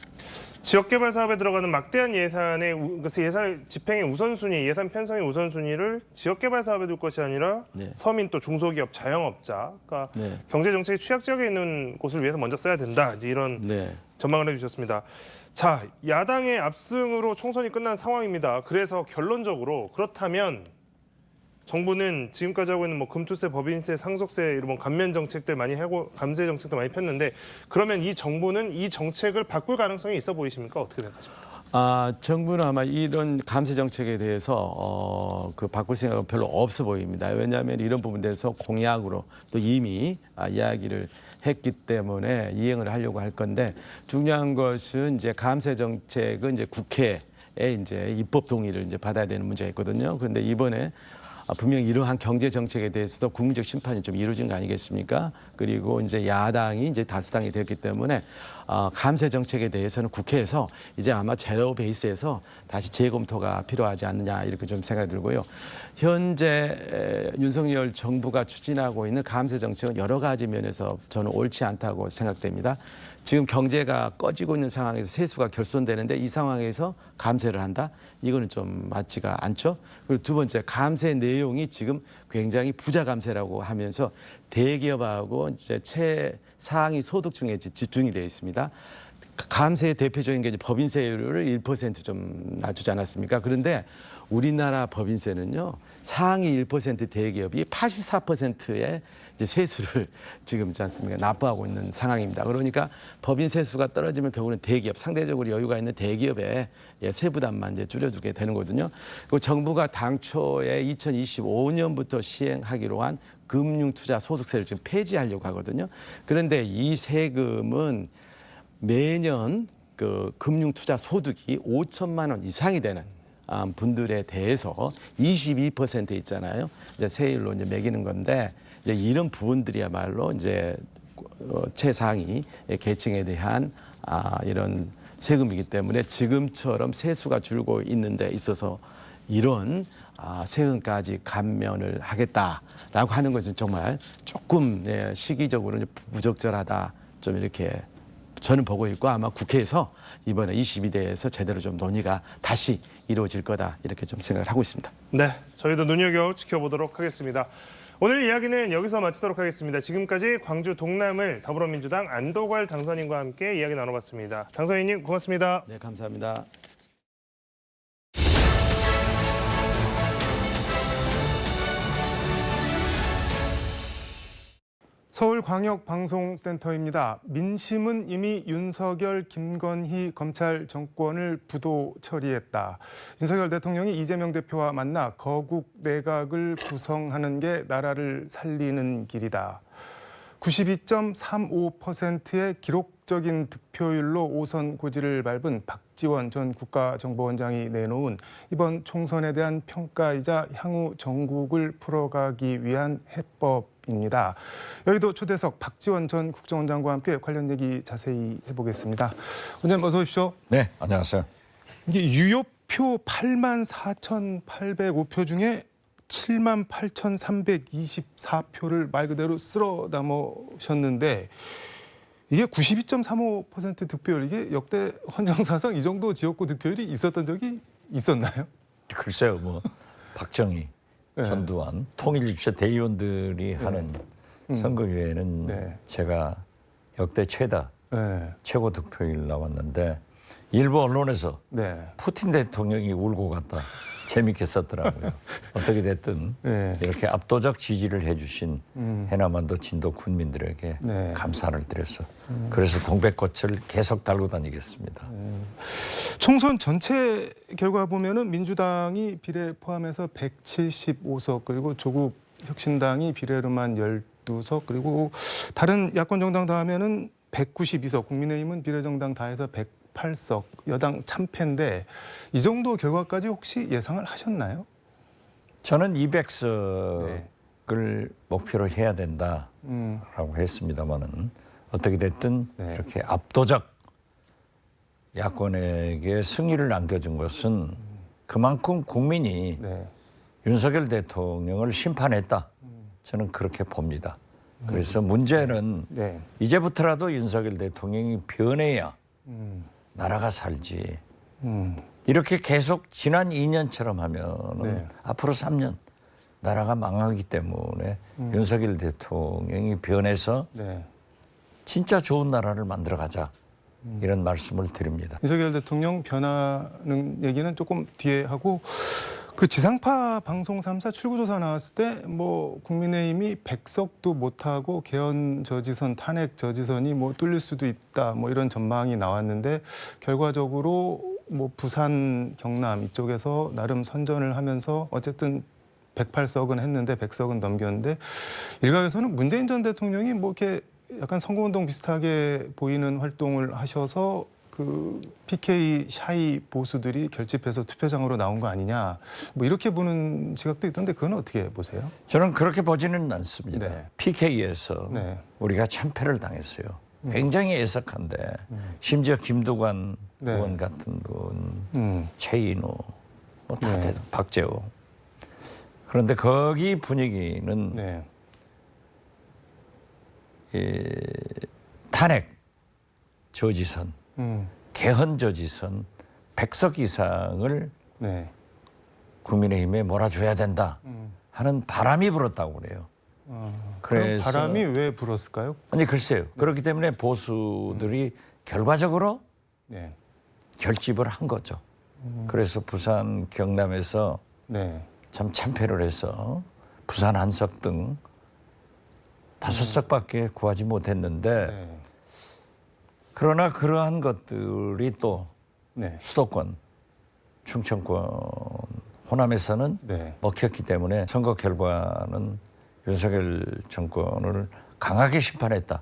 지역개발 사업에 들어가는 막대한 그래서 예산 집행의 우선순위, 예산 편성의 우선순위를 지역개발 사업에 둘 것이 아니라 네. 서민 또 중소기업, 자영업자, 그러니까 네. 경제정책의 취약 지역에 있는 곳을 위해서 먼저 써야 된다. 이제 이런 네. 전망을 해주셨습니다. 자, 야당의 압승으로 총선이 끝난 상황입니다. 그래서 결론적으로 그렇다면 정부는 지금까지 하고 있는 뭐 금투세, 법인세, 상속세 이런 감면 정책들 많이 하고 감세 정책도 많이 폈는데 그러면 이 정부는 이 정책을 바꿀 가능성이 있어 보이십니까? 어떻게 생각하십니까? 정부는 아마 이런 감세 정책에 대해서 바꿀 생각은 별로 없어 보입니다. 왜냐하면 이런 부분에 대해서 공약으로 또 이미 이야기를 했기 때문에 이행을 하려고 할 건데 중요한 것은 이제 감세 정책은 이제 국회에 이제 입법 동의를 이제 받아야 되는 문제가 있거든요. 그런데 이번에 분명히 이러한 경제 정책에 대해서도 국민적 심판이 좀 이루어진 거 아니겠습니까? 그리고 이제 야당이 이제 다수당이 되었기 때문에 감세 정책에 대해서는 국회에서 이제 아마 제로 베이스에서 다시 재검토가 필요하지 않느냐 이렇게 좀 생각이 들고요. 현재 윤석열 정부가 추진하고 있는 감세 정책은 여러 가지 면에서 저는 옳지 않다고 생각됩니다. 지금 경제가 꺼지고 있는 상황에서 세수가 결손되는데 이 상황에서 감세를 한다? 이거는 좀 맞지가 않죠. 그리고 두 번째, 감세 내용이 지금 굉장히 부자 감세라고 하면서 대기업하고 이제 최상위 소득 중에 집중이 되어 있습니다. 감세의 대표적인 게 이제 법인세율을 1% 좀 낮추지 않았습니까? 그런데 우리나라 법인세는요, 상위 1% 대기업이 84%의 이제 세수를 지금 있지 않습니까? 납부하고 있는 상황입니다. 그러니까 법인 세수가 떨어지면 결국은 대기업, 상대적으로 여유가 있는 대기업의 세부담만 이제 줄여주게 되는 거거든요. 그리고 정부가 당초에 2025년부터 시행하기로 한 금융투자소득세를 지금 폐지하려고 하거든요. 그런데 이 세금은 매년 그 금융투자 소득이 5천만 원 이상이 되는 분들에 대해서 22% 있잖아요. 이제 세율로 이제 매기는 건데 이제 이런 부분들이야말로 이제 최상위 계층에 대한 이런 세금이기 때문에 지금처럼 세수가 줄고 있는 데 있어서 이런 세금까지 감면을 하겠다라고 하는 것은 정말 조금 시기적으로 부적절하다 좀 이렇게 저는 보고 있고 아마 국회에서 이번에 22대에서 제대로 좀 논의가 다시 이루어질 거다 이렇게 좀 생각을 하고 있습니다. 네, 저희도 눈여겨 지켜보도록 하겠습니다. 오늘 이야기는 여기서 마치도록 하겠습니다. 지금까지 광주 동남을 더불어민주당 안도관 당선인과 함께 이야기 나눠봤습니다. 당선인님 고맙습니다. 네, 감사합니다. 서울광역방송센터입니다. 민심은 이미 윤석열, 김건희 검찰 정권을 부도 처리했다. 윤석열 대통령이 이재명 대표와 만나 거국 내각을 구성하는 게 나라를 살리는 길이다. 92.35%의 기록적인 득표율로 5선 고지를 밟은 박지원 전 국가정보원장이 내놓은 이번 총선에 대한 평가이자 향후 정국을 풀어가기 위한 해법입니다. 여의도 초대석 박지원 전 국정원장과 함께 관련 얘기 자세히 해보겠습니다. 원장님 어서 오십시오. 네, 안녕하세요. 이게 유효표 84,805표 중에 78,324표를 말 그대로 쓸어 담으셨는데 이게 92.35% 득표율, 이게 역대 헌정사상 이 정도 지역구 득표율이 있었던 적이 있었나요? 글쎄요, 뭐 박정희, 네. 전두환, 통일주체 대의원들이 하는 선거위에는 네. 제가 역대 최다 네. 최고 득표율 나왔는데 일부 언론에서 네. 푸틴 대통령이 울고 갔다 재밌게 썼더라고요. 어떻게 됐든 네. 이렇게 압도적 지지를 해주신 해남반도 진도 군민들에게 네. 감사를 드려서 그래서 동백꽃을 계속 달고 다니겠습니다. 총선 전체 결과 보면은 민주당이 비례 포함해서 175석, 그리고 조국 혁신당이 비례로만 12석, 그리고 다른 야권 정당 다 하면은 192석, 국민의힘은 비례정당 다 해서 108석, 여당 참패인데 이 정도 결과까지 혹시 예상을 하셨나요? 저는 200석을 네. 목표로 해야 된다라고 했습니다만은 어떻게 됐든 네. 이렇게 압도적 야권에게 승리를 안겨준 것은 그만큼 국민이 네. 윤석열 대통령을 심판했다. 저는 그렇게 봅니다. 그래서 문제는 네. 이제부터라도 윤석열 대통령이 변해야 나라가 살지. 이렇게 계속 지난 2년처럼 하면은 네. 앞으로 3년 나라가 망하기 때문에 윤석열 대통령이 변해서 네. 진짜 좋은 나라를 만들어가자. 이런 말씀을 드립니다. 윤석열 대통령 변하는 얘기는 조금 뒤에 하고 그 지상파 방송 3사 출구조사 나왔을 때 뭐 국민의힘이 100석도 못하고 개헌 저지선 탄핵 저지선이 뭐 뚫릴 수도 있다 뭐 이런 전망이 나왔는데 결과적으로 뭐 부산 경남 이쪽에서 나름 선전을 하면서 어쨌든 108석은 했는데 100석은 넘겼는데 일각에서는 문재인 전 대통령이 뭐 이렇게 약간 선거운동 비슷하게 보이는 활동을 하셔서 그 PK 샤이 보수들이 결집해서 투표장으로 나온 거 아니냐 뭐 이렇게 보는 시각도 있던데 그건 어떻게 보세요? 저는 그렇게 보지는 않습니다. 네. PK에서 네. 우리가 참패를 당했어요. 굉장히 애석한데 심지어 김두관 네. 의원 같은 분, 최인호, 뭐 다 네. 박재호. 그런데 거기 분위기는 네. 탄핵 저지선, 개헌 저지선 100석 이상을 네. 국민의힘에 몰아줘야 된다 하는 바람이 불었다고 그래요. 그럼 바람이 왜 불었을까요? 아니 글쎄요. 그렇기 때문에 보수들이 결과적으로 네. 결집을 한 거죠. 그래서 부산 경남에서 네. 참 참패를 해서 부산 한석 등 5석밖에 구하지 못했는데 네. 그러나 그러한 것들이 또 네. 수도권, 충청권, 호남에서는 네. 먹혔기 때문에 선거 결과는 윤석열 정권을 강하게 심판했다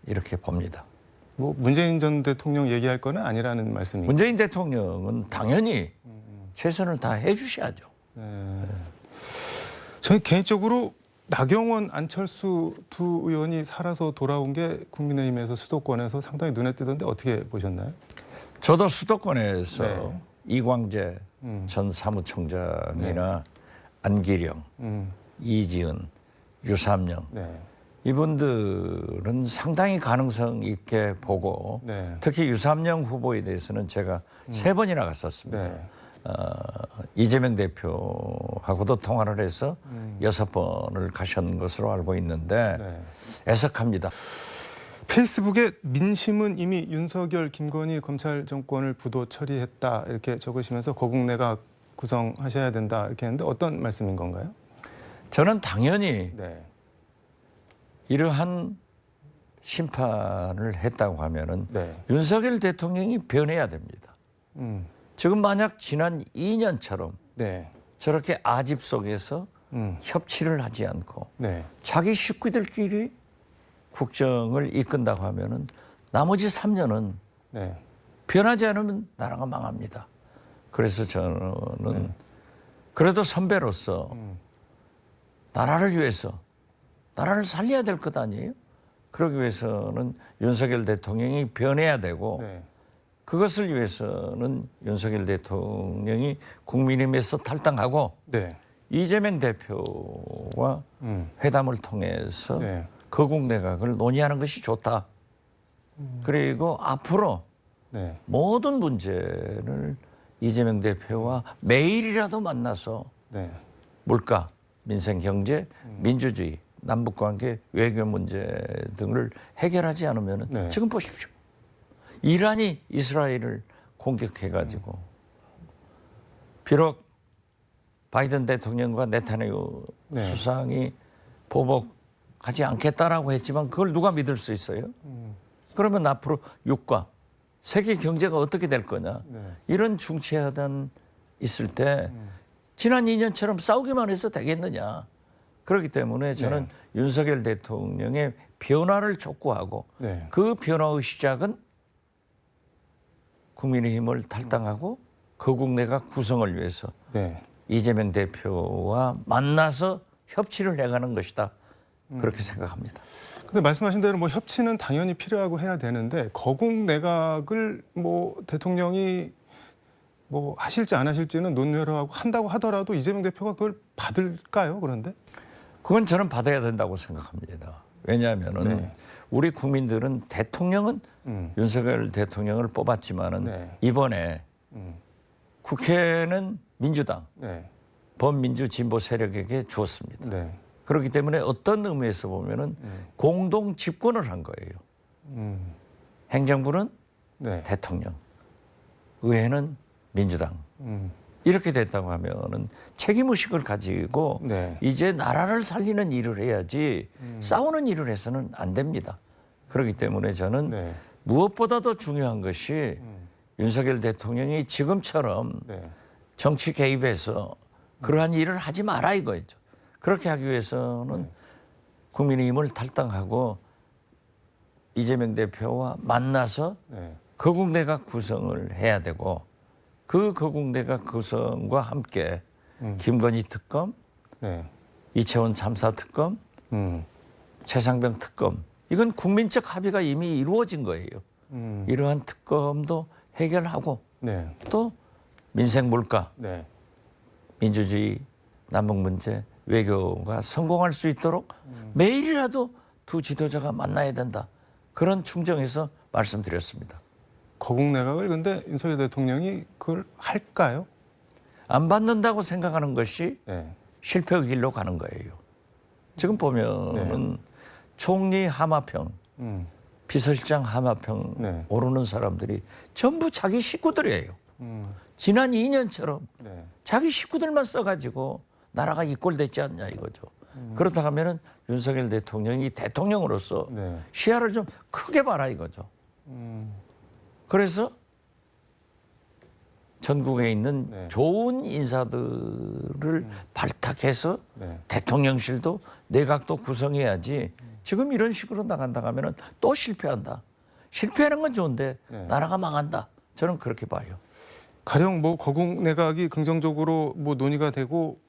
이렇게 봅니다. 뭐 문재인 전 대통령 얘기할 거는 아니라는 말씀이죠. 문재인 대통령은 당연히 최선을 다 해주셔야죠. 네. 저는 개인적으로 나경원, 안철수 두 의원이 살아서 돌아온 게 국민의힘에서 수도권에서 상당히 눈에 띄던데 어떻게 보셨나요? 저도 수도권에서 네. 이광재 전 사무총장이나 안기령, 이지은, 유삼영 네. 이분들은 상당히 가능성 있게 보고 네. 특히 유삼영 후보에 대해서는 제가 3번이나 갔었습니다. 네. 이재명 대표하고도 통화를 해서 6번을 가신 것으로 알고 있는데 네. 애석합니다. 페이스북에 민심은 이미 윤석열, 김건희 검찰 정권을 부도 처리했다 이렇게 적으시면서 거국내각 구성하셔야 된다 이렇게 했는데 어떤 말씀인 건가요? 저는 당연히 네. 이러한 심판을 했다고 하면은 네. 윤석열 대통령이 변해야 됩니다. 지금 만약 지난 2년처럼 네. 저렇게 아집 속에서 협치를 하지 않고 네. 자기 식구들끼리 국정을 이끈다고 하면은 나머지 3년은 네. 변하지 않으면 나라가 망합니다. 그래서 저는 그래도 선배로서 나라를 위해서 나라를 살려야 될 것 아니에요? 그러기 위해서는 윤석열 대통령이 변해야 되고 네. 그것을 위해서는 윤석열 대통령이 국민의힘에서 탈당하고 네. 이재명 대표와 회담을 통해서 네. 거국 내각을 논의하는 것이 좋다. 그리고 앞으로 네. 모든 문제를 이재명 대표와 매일이라도 만나서 네. 물가, 민생, 경제, 민주주의, 남북관계, 외교 문제 등을 해결하지 않으면 네. 지금 보십시오. 이란이 이스라엘을 공격해가지고 비록 바이든 대통령과 네타냐후 네. 수상이 보복하지 않겠다라고 했지만 그걸 누가 믿을 수 있어요? 그러면 앞으로 유가, 세계 경제가 어떻게 될 거냐? 네. 이런 중체하단 있을 때 지난 2년처럼 싸우기만 해서 되겠느냐? 그렇기 때문에 저는 윤석열 대통령의 변화를 촉구하고 네. 그 변화의 시작은 국민의힘을 탈당하고 거국 내각 구성을 위해서 네. 이재명 대표와 만나서 협치를 해가는 것이다. 그렇게 생각합니다. 근데 말씀하신 대로 뭐 협치는 당연히 필요하고 해야 되는데 거국 내각을 뭐 대통령이 뭐 하실지 안 하실지는 논외로 하고 한다고 하더라도 이재명 대표가 그걸 받을까요? 그런데 그건 저는 받아야 된다고 생각합니다. 왜냐하면은 네. 우리 국민들은 대통령은 윤석열 대통령을 뽑았지만은 네. 이번에 국회는 민주당, 네, 범민주 진보 세력에게 주었습니다. 네, 그렇기 때문에 어떤 의미에서 보면은 공동 집권을 한 거예요. 행정부는 네, 대통령, 의회는 민주당. 이렇게 됐다고 하면은 책임의식을 가지고 네. 이제 나라를 살리는 일을 해야지 싸우는 일을 해서는 안 됩니다. 그렇기 때문에 저는 네. 무엇보다도 중요한 것이 윤석열 대통령이 지금처럼 네. 정치 개입해서 그러한 일을 하지 마라 이거죠. 그렇게 하기 위해서는 국민의힘을 탈당하고 이재명 대표와 만나서 네. 거국내각 구성을 해야 되고 그 거국내각 구성과 함께 김건희 특검, 네. 이채원 참사 특검, 최상병 특검 이건 국민적 합의가 이미 이루어진 거예요. 이러한 특검도 해결하고 네. 또 민생 물가, 네. 민주주의, 남북 문제, 외교가 성공할 수 있도록 매일이라도 두 지도자가 만나야 된다. 그런 충정에서 말씀드렸습니다. 거국 내각을 근데 윤석열 대통령이 그걸 할까요? 안 받는다고 생각하는 것이 네. 실패의 길로 가는 거예요. 지금 보면은 총리 하마평, 비서실장 하마평 네. 오르는 사람들이 전부 자기 식구들이에요. 지난 2년처럼 네. 자기 식구들만 써가지고 나라가 이 꼴 됐지 않냐 이거죠. 그렇다 하면은 윤석열 대통령이 대통령으로서 네. 시야를 좀 크게 봐라 이거죠. 그래서 전국에 있는 네. 좋은 인사들을 발탁해서 네. 대통령실도 내각도 구성해야지 지금 이런 식으로 나간다 하면은 또 실패한다. 실패하는 건 좋은데 네. 나라가 망한다. 저는 그렇게 봐요. 가령 뭐 거국 내각이 긍정적으로 뭐 논의가 되고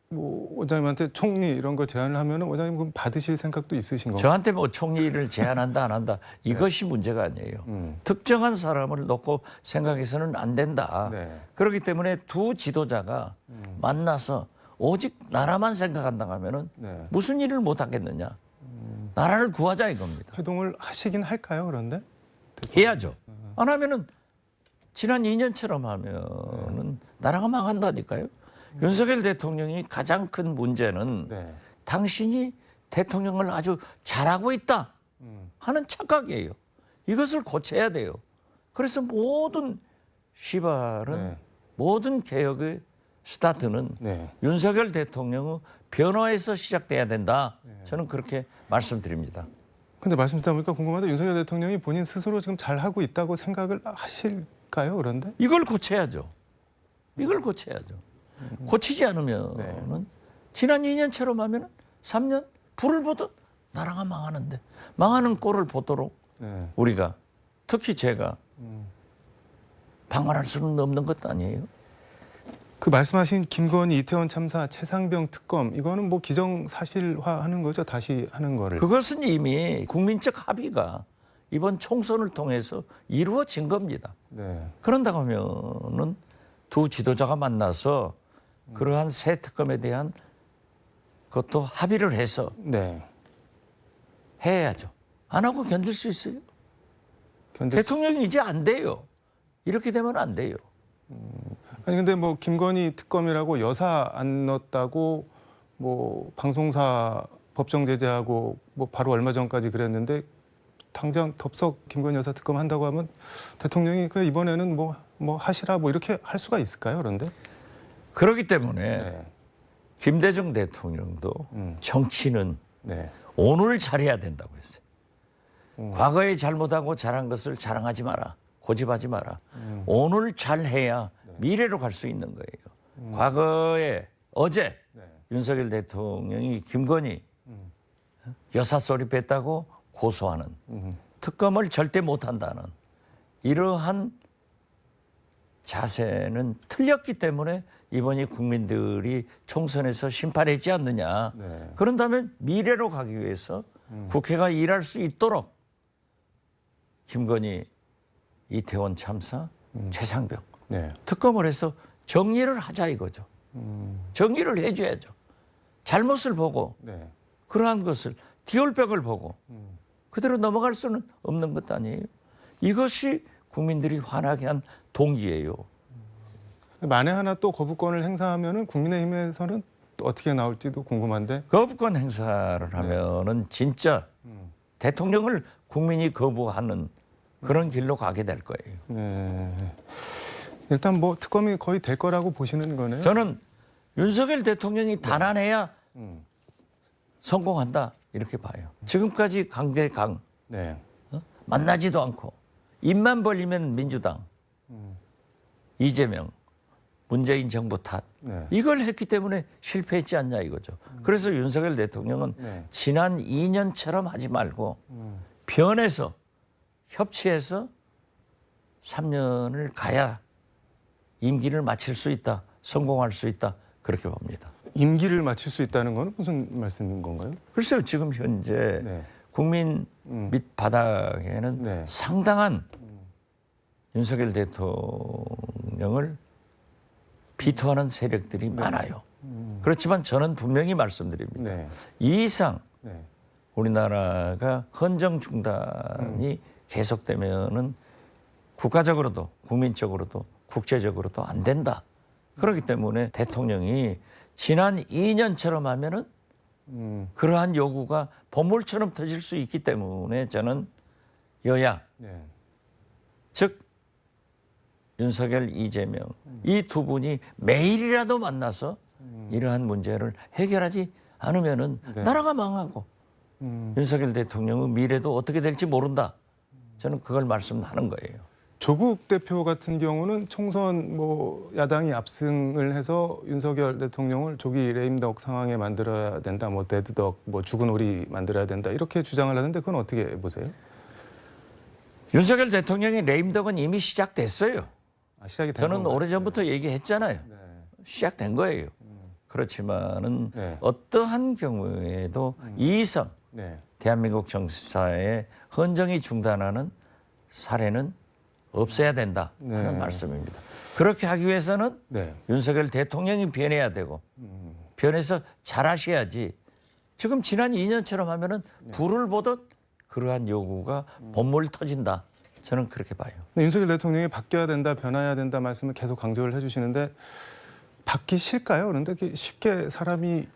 뭐 원장님한테 총리 이런 거 제안을 하면은 원장님 그럼 받으실 생각도 있으신 건가요? 저한테 뭐 총리를 제안한다 안 한다 이것이 문제가 아니에요. 특정한 사람을 놓고 생각해서는 안 된다. 네. 그렇기 때문에 두 지도자가 만나서 오직 나라만 생각한다 하면은 네. 무슨 일을 못 하겠느냐. 나라를 구하자 이겁니다. 회동을 하시긴 할까요? 그런데 해야죠. 안 하면은 지난 2년처럼 하면은 나라가 망한다니까요. 윤석열 대통령이 가장 큰 문제는 네. 당신이 대통령을 아주 잘하고 있다 하는 착각이에요. 이것을 고쳐야 돼요. 그래서 모든 시발은 네. 모든 개혁의 스타트는 네. 윤석열 대통령의 변화에서 시작돼야 된다. 저는 그렇게 말씀드립니다. 근데 말씀 듣다 보니까 궁금한데 윤석열 대통령이 본인 스스로 지금 잘 하고 있다고 생각을 하실까요? 그런데 이걸 고쳐야죠. 이걸 고쳐야죠. 고치지 않으면은 지난 2년처럼 하면은 3년 불을 보듯 나라가 망하는데 망하는 꼴을 보도록 네. 우리가 특히 제가 방관할 수는 없는 것 아니에요. 그 말씀하신 김건희 이태원 참사 최상병 특검 이거는 뭐 기정사실화하는 거죠? 다시 하는 거를. 그것은 이미 국민적 합의가 이번 총선을 통해서 이루어진 겁니다. 네. 그런다고 하면은 두 지도자가 만나서 그러한 새 특검에 대한 그것도 합의를 해서 네. 해야죠. 안 하고 견딜 수 있어요? 견딜 대통령이 이제 안 돼요. 이렇게 되면 안 돼요. 아니 근데 뭐 김건희 특검이라고 여사 안 넣었다고 뭐 방송사 법정 제재하고 뭐 바로 얼마 전까지 그랬는데 당장 덥석 김건희 여사 특검 한다고 하면 대통령이 그 이번에는 뭐 하시라 뭐 이렇게 할 수가 있을까요? 그런데 그렇기 때문에 네. 김대중 대통령도 정치는 네. 오늘 잘해야 된다고 했어요. 과거에 잘못하고 잘한 것을 자랑하지 마라. 고집하지 마라. 오늘 잘해야 미래로 갈 수 있는 거예요. 과거에 어제 윤석열 대통령이 김건희 여사 소리 뺐다고 고소하는 특검을 절대 못한다는 이러한 자세는 틀렸기 때문에 이번이 국민들이 총선에서 심판했지 않느냐. 그런다면 미래로 가기 위해서 국회가 일할 수 있도록 김건희, 이태원 참사, 최상병 특검을 해서 정리를 하자 이거죠. 정리를 해줘야죠. 잘못을 보고 그러한 것을 디올백을 보고 그대로 넘어갈 수는 없는 것 아니에요. 이것이 국민들이 화나게 한 동기예요. 만에 하나 또 거부권을 행사하면은 국민의힘에서는 또 어떻게 나올지도 궁금한데. 거부권 행사를 하면은 진짜 대통령을 국민이 거부하는 그런 길로 가게 될 거예요. 네. 일단 뭐 특검이 거의 될 거라고 보시는 거네요. 저는 윤석열 대통령이 단안해야 성공한다 이렇게 봐요. 지금까지 강대강 만나지도 않고 입만 벌리면 민주당, 이재명, 문재인 정부 탓 이걸 했기 때문에 실패했지 않냐 이거죠. 그래서 윤석열 대통령은 지난 2년처럼 하지 말고 변해서 협치해서 3년을 가야 임기를 마칠 수 있다, 성공할 수 있다 그렇게 봅니다. 임기를 마칠 수 있다는 건 무슨 말씀인 건가요? 글쎄요, 지금 현재 국민 밑 바닥에는 상당한 윤석열 대통령을 비토하는 세력들이 많아요. 그렇지만 저는 분명히 말씀드립니다. 이 이상 우리나라가 헌정 중단이 계속되면은 국가적으로도 국민적으로도 국제적으로도 안 된다. 그렇기 때문에 대통령이 지난 2년처럼 하면은 그러한 요구가 본물처럼 터질 수 있기 때문에 저는 여야 즉 윤석열, 이재명 이 두 분이 매일이라도 만나서 이러한 문제를 해결하지 않으면은 나라가 망하고 윤석열 대통령의 미래도 어떻게 될지 모른다. 저는 그걸 말씀하는 거예요. 조국 대표 같은 경우는 총선 뭐 야당이 압승을 해서 윤석열 대통령을 조기 레임덕 상황에 만들어야 된다, 뭐 데드덕, 뭐 죽은 오리 만들어야 된다 이렇게 주장을 하는데 그건 어떻게 보세요? 윤석열 대통령의 레임덕은 이미 시작됐어요. 시작이 된 저는 건가요? 오래전부터 얘기했잖아요. 시작된 거예요. 그렇지만은 어떠한 경우에도 이 이상 대한민국 정치사에 헌정이 중단하는 사례는 없어야 된다 하는 말씀입니다. 그렇게 하기 위해서는 윤석열 대통령이 변해야 되고 변해서 잘하셔야지 지금 지난 2년처럼 하면은 불을 보듯 그러한 요구가 본물 터진다. 저는 그렇게 봐요. 윤석열 대통령이 바뀌어야 된다, 변화해야 된다 말씀을 계속 강조를 해주시는데 바뀌실까요? 그런데 쉽게 사람이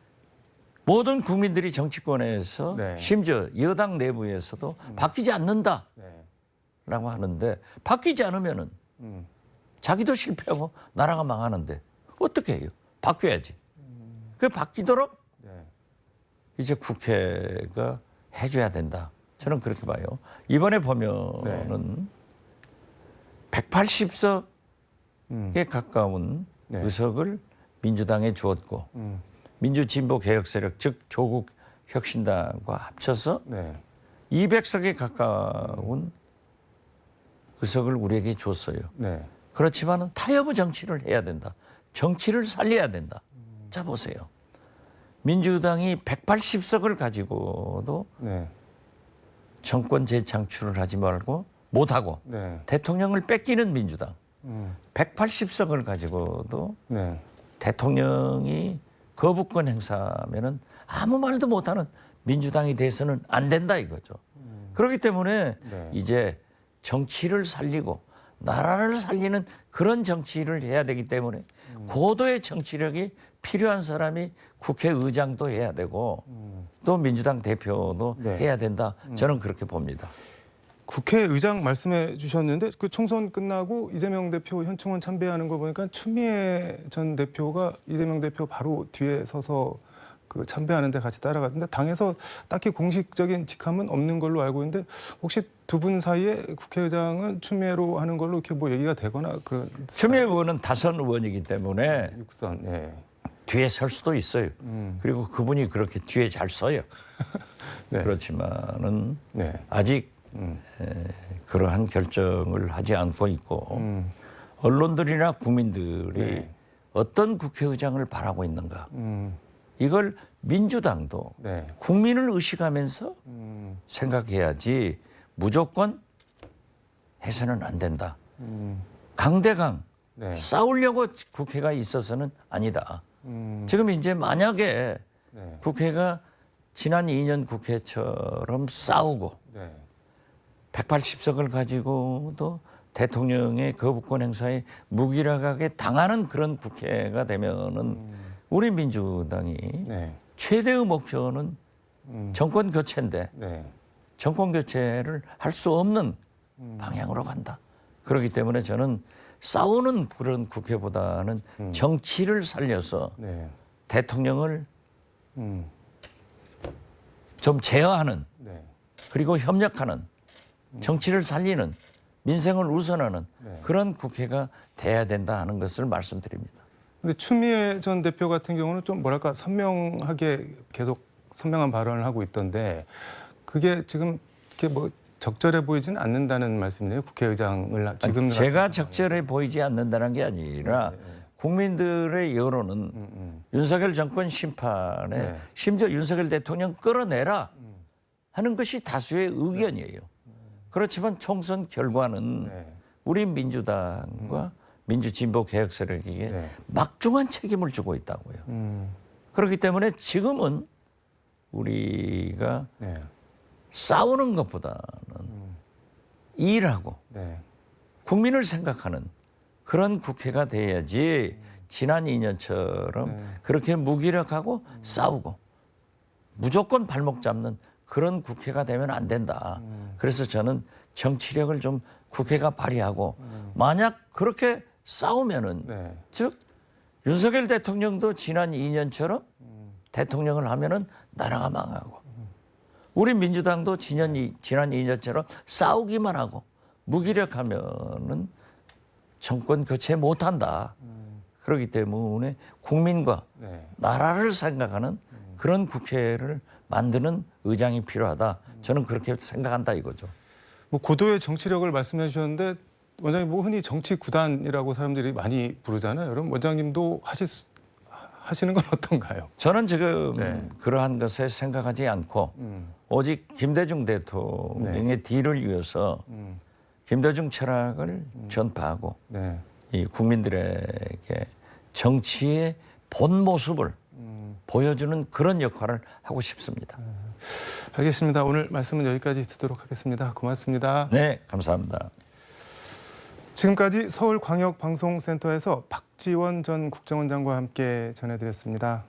모든 국민들이 정치권에서 심지어 여당 내부에서도 바뀌지 않는다라고 하는데 바뀌지 않으면은 자기도 실패하고 나라가 망하는데 어떻게 해요? 바뀌어야지. 그 바뀌도록 이제 국회가 해줘야 된다. 저는 그렇게 봐요. 이번에 보면은 180석에 가까운 의석을 민주당에 주었고 민주진보 개혁 세력 즉 조국 혁신당과 합쳐서 200석에 가까운 의석을 우리에게 줬어요. 그렇지만 타협의 정치를 해야 된다. 정치를 살려야 된다. 자 보세요. 민주당이 180석을 가지고도 정권 재창출을 하지 말고 못하고 대통령을 뺏기는 민주당 180석을 가지고도 대통령이 거부권 행사하면은 아무 말도 못하는 민주당이 돼서는 안 된다 이거죠. 그렇기 때문에 이제 정치를 살리고 나라를 살리는 그런 정치를 해야 되기 때문에 고도의 정치력이 필요한 사람이 국회의장도 해야 되고 또 민주당 대표도 해야 된다. 저는 그렇게 봅니다. 국회의장 말씀해 주셨는데 그 총선 끝나고 이재명 대표 현충원 참배하는 거 보니까 추미애 전 대표가 이재명 대표 바로 뒤에 서서 그 참배하는데 같이 따라갔는데 당에서 딱히 공식적인 직함은 없는 걸로 알고 있는데 혹시 두 분 사이에 국회의장은 추미애로 하는 걸로 이렇게 뭐 얘기가 되거나 그런 추미애 의원은 다선 의원이기 때문에 육선 뒤에 설 수도 있어요. 그리고 그분이 그렇게 뒤에 잘 서요. 그렇지만은 아직 그러한 결정을 하지 않고 있고 언론들이나 국민들이 어떤 국회의장을 바라고 있는가. 이걸 민주당도 네. 국민을 의식하면서 생각해야지 무조건 해서는 안 된다. 강대강 네. 싸우려고 국회가 있어서는 아니다. 지금 이제 만약에 네. 국회가 지난 2년 국회처럼 싸우고 네. 180석을 가지고도 대통령의 거부권 행사에 무기력하게 당하는 그런 국회가 되면은 우리 민주당이 네. 최대의 목표는 정권 교체인데 네. 정권 교체를 할 수 없는 방향으로 간다. 그렇기 때문에 저는 싸우는 그런 국회보다는 정치를 살려서 네. 대통령을 음. 좀 제어하는 네. 그리고 협력하는 정치를 살리는 민생을 우선하는 네. 그런 국회가 돼야 된다 하는 것을 말씀드립니다. 근데 추미애 전 대표 같은 경우는 좀 뭐랄까 선명하게 계속 선명한 발언을 하고 있던데 그게 지금 이렇게 뭐 적절해 보이지는 않는다는 말씀이네요. 국회의장을 지금 제가 적절해 보이지 않는다는 게 아니라 국민들의 여론은 윤석열 정권 심판에 네. 심지어 윤석열 대통령 끌어내라 하는 것이 다수의 의견이에요. 그렇지만 총선 결과는 네. 우리 민주당과 민주진보 개혁 세력에게 네. 막중한 책임을 주고 있다고요. 그렇기 때문에 지금은 우리가 네. 싸우는 것보다는 일하고 네. 국민을 생각하는 그런 국회가 돼야지 지난 2년처럼 그렇게 무기력하고 싸우고 무조건 발목 잡는 그런 국회가 되면 안 된다. 그래서 저는 정치력을 좀 국회가 발휘하고 만약 그렇게 싸우면은 네. 즉 윤석열 대통령도 지난 2년처럼 대통령을 하면은 나라가 망하고 우리 민주당도 지난 2년처럼 싸우기만 하고 무기력하면은 정권 교체 못한다. 그렇기 때문에 국민과 네. 나라를 생각하는 그런 국회를 만드는 의장이 필요하다. 저는 그렇게 생각한다 이거죠. 뭐 고도의 정치력을 말씀해 주셨는데 원장님 뭐 흔히 정치 구단이라고 사람들이 많이 부르잖아요. 그럼 원장님도 하시는 건 어떤가요? 저는 지금 네. 그러한 것에 생각하지 않고 오직 김대중 대통령의 네. 뒤를 이어서 김대중 철학을 전파하고 네. 이 국민들에게 정치의 본 모습을 보여주는 그런 역할을 하고 싶습니다. 알겠습니다. 오늘 말씀은 여기까지 듣도록 하겠습니다. 고맙습니다. 네, 감사합니다. 지금까지 서울광역방송센터에서 박지원 전 국정원장과 함께 전해드렸습니다.